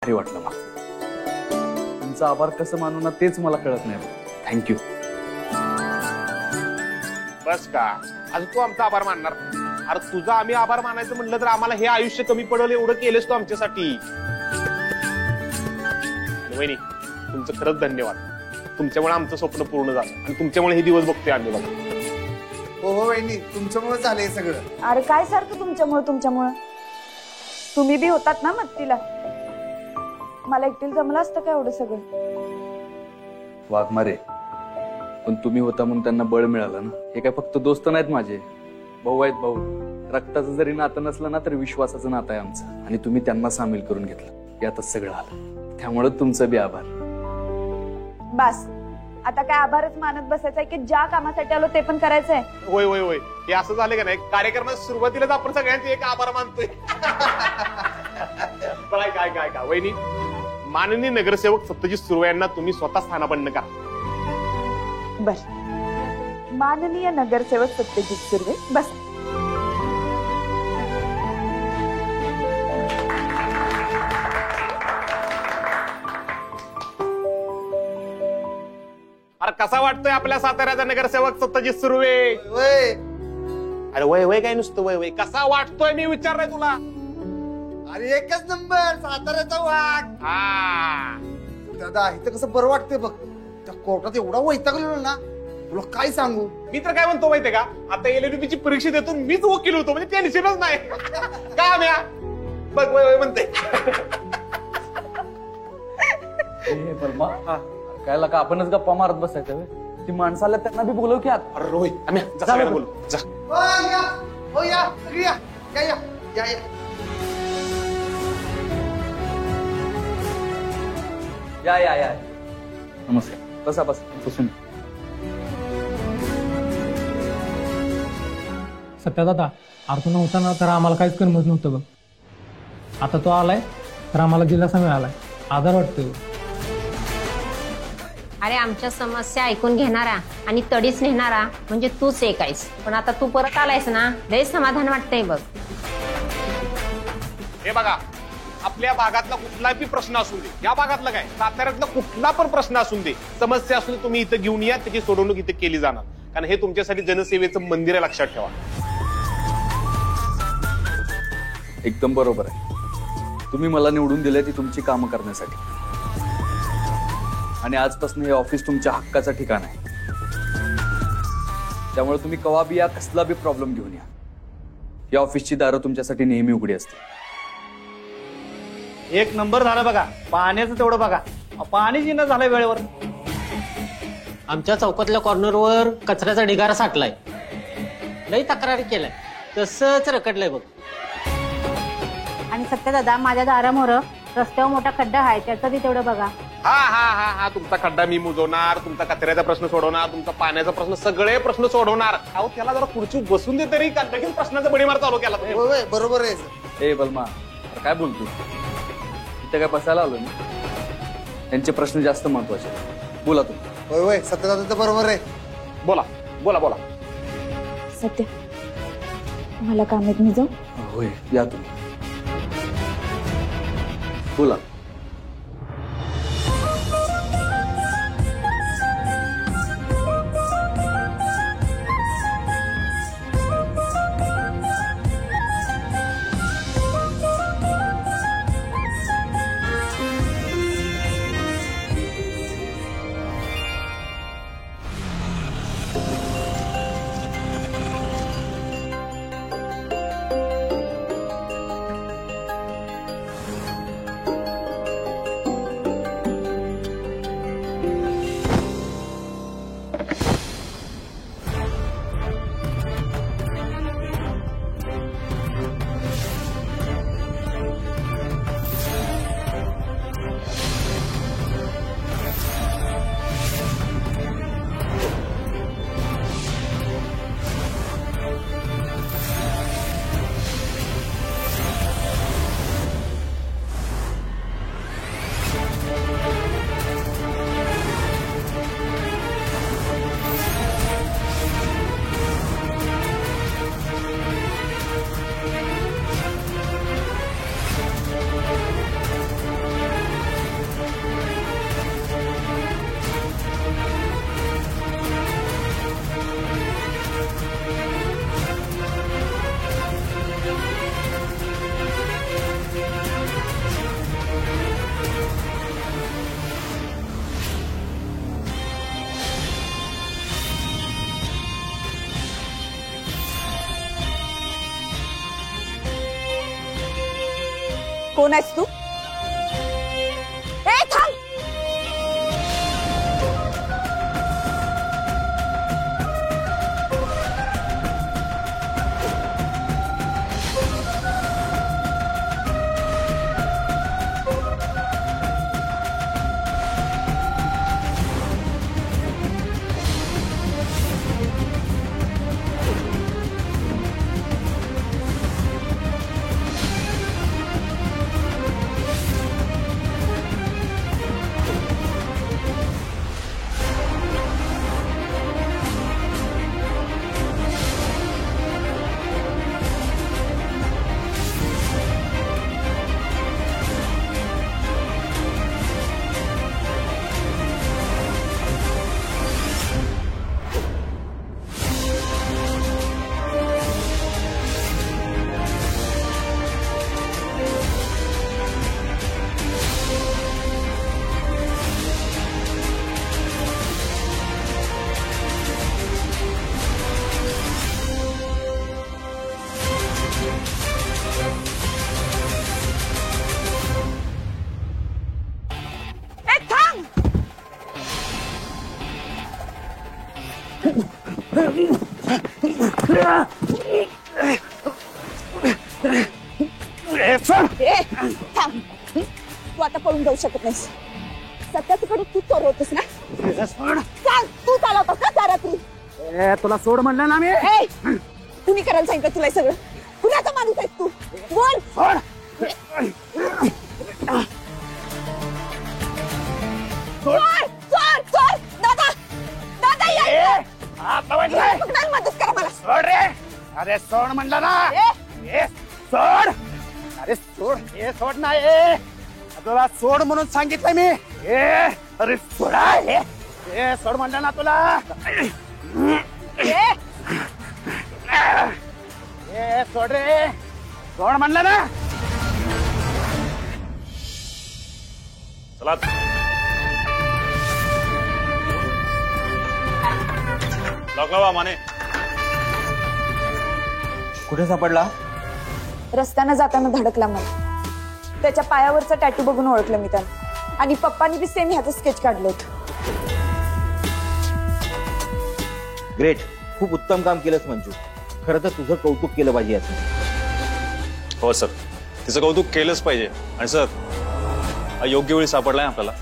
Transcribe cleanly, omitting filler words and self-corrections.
भारी वाटलं मला. तुमचा आभार कसं मानू ना तेच मला कळत नाही. थँक्यू. बस का आज तू आमचा आभार मानणार? अरे तुझा आम्ही आभार मानायचं म्हणलं तर आम्हाला हे आयुष्य कमी पडलं एवढं केलंस तू आमच्यासाठी. वहिनी तुमचं खरंच धन्यवाद. तुमच्यामुळे आमचं स्वप्न पूर्ण झालं आणि तुमच्यामुळे हे दिवस बघतोय आम्ही बघा. हो हो वहिनी तुमच्यामुळे झालंय सगळं. अरे काय सारखं तुमच्यामुळं तुम्ही बी होतात ना मदतीला. मला एकटीला जमलं असतं का एवढं सगळं? वाघमारे पण तुम्ही होता म्हणून त्यांना बळ मिळालं ना. हे काय फक्त दोस्त नाहीत माझे, भाऊ आहेत. भाऊ रक्ताचं जरी नातं नसलं ना तरी विश्वासाचं नातं आहे आमचं. आणि तुम्ही त्यांना सामील करून घेतलं यातच सगळं आलं. त्यामुळे तुमचं बी आभार. बस आता काय आभारच मानत बसायचंय की ज्या कामासाठी आलो ते पण करायचंय? होय होय होय हे असं झालं का नाही कार्यक्रमात सुरुवातीलाच आपण सगळ्यांचे एक आभार मानतोय. काय काय काय काय वहिनी माननीय नगरसेवक सत्यजित सुर्वे यांना तुम्ही स्वतः स्थानापन्न करा. बर माननीय नगरसेवक सत्यजित सुर्वे बस. अरे कसा वाटतोय आपल्या साताऱ्याचा नगरसेवक सत्यजित सुर्वे? वय अरे वय वय काय नुसतं वय वय कसा वाटतोय मी विचारलंय तुला. अरे एकच नंबर साताऱ्याचा वाघ. हा दादा इथं कसं बरं वाटतंय बघ. त्या कोर्टात एवढा वैतागलेलो ना तुला काय सांगू. मी तर काय म्हणतो माहितीये का आता LLB ची परीक्षा देतो मीच वकील होतो म्हणजे टेन्शनच नाही. का म्या बघ वय वय म्हणते. काय का आपणच गप्पा मारत बसायचं? ती माणसाला त्यांना बी बोलव की आत. अरे रोहित आम्ही जा सगळ्यांना बोलू जा. या हो या सगळी या या या या या. या या या नमस्कार. बसा बसा बसून. सत्यादादा अर्थ नव्हता ना तर आम्हाला काहीच करमत नव्हतं बघ. आता तो आलाय तर आम्हाला दिलासा मिळालाय, आधार वाटतोय. अरे आमच्या समस्या ऐकून घेणारा आणि तडीच नेणारा म्हणजे तूच एक आहेस. पण आता तू परत आलायस ना लय समाधान वाटतंय बघ. हे बघा आपल्या भागातला कुठलाही प्रश्न असू दे, या भागातला काय साताऱ्यातला कुठला पण प्रश्न असू दे, समस्या असू दे, तुम्ही इथं घेऊन या, त्याची सोडवणूक इथे केली जाणार. कारण हे तुमच्यासाठी जनसेवेचं मंदिर आहे, लक्षात ठेवा. एकदम बरोबर आहे. तुम्ही मला निवडून दिले ती तुमची कामं करण्यासाठी आणि आजपासून हे ऑफिस तुमच्या हक्काचं ठिकाण आहे. त्यामुळे तुम्ही कवा बी या, कसला बी प्रॉब्लेम घेऊन या. या ऑफिसची दारं तुमच्यासाठी नेहमी उघडी असते. एक नंबर झालं बघा. पाण्याचं तेवढं बघा, पाणीच येणं झालंय वेळेवर. आमच्या चौकातल्या कॉर्नरवर कचऱ्याचा ढिगारा साठलाय, लई तक्रारी केलाय, तसंच रखडलंय बघ. आणि सत्यदादा माझ्या दारामोर रस्त्यावर मोठा खड्डा आहे त्याचं बी तेवढं बघा. हा हा हा हा तुमचा खड्डा मी मुजवणार, तुमचा कचऱ्याचा प्रश्न सोडवणार, तुमचा पाण्याचा प्रश्न, सगळे प्रश्न सोडवणार. अहो त्याला जरा खुर्ची बसून दे तरी लगेच प्रश्नाचा बडीमार चालू केला. होय बरोबर आहे. ए बलमा काय बोलतो इथे काय बसायला आलो ना. त्यांचे प्रश्न जास्त महत्वाचे. बोला तुम्ही. होय होय सत्यदादा बरोबर आहे. बोला बोला बोला. सत्य मला कामात मी जाऊ. होय या तुम्ही बोला. कोण आहेस तू? ए थांब. थांब. तू आता पळून जाऊ शकत नाहीस. सत्याकडे तू चोर होतस ना. चाल तू चालवतोस का त्या रात्री? तुला सोड म्हणलं ना मी. कुणी करायला सांगितलं तुला हे सगळं? कुणाचा माणूस आहेस तू? बोल. चोर चोर चोर. दादा दादा या. मदत करा मला. सोड रे. अरे सोड म्हणलं ना. सोड. अरे सोड. हे सोड नाही. तुला सोड म्हणून सांगितलं मी. अरे सोडा. हे सोड म्हणलं ना तुला. सोड रे. सोड म्हणलं ना. चला लॉक लावा माने. कुठे सापडला? रस्त्यानं जाताना धडकला मला. त्याच्या पायावरचा टॅटू बघून ओळखलं मी त्याला. आणि पप्पानी बी सेम ह्याचं स्केच काढलं होतं. ग्रेट. खूप उत्तम काम केलंस मंजू. खरं तर तुझं कौतुक केलं पाहिजे याचं. हो सर, तिचं कौतुक केलंच पाहिजे. आणि सर, योग्य वेळी सापडलाय आपल्याला.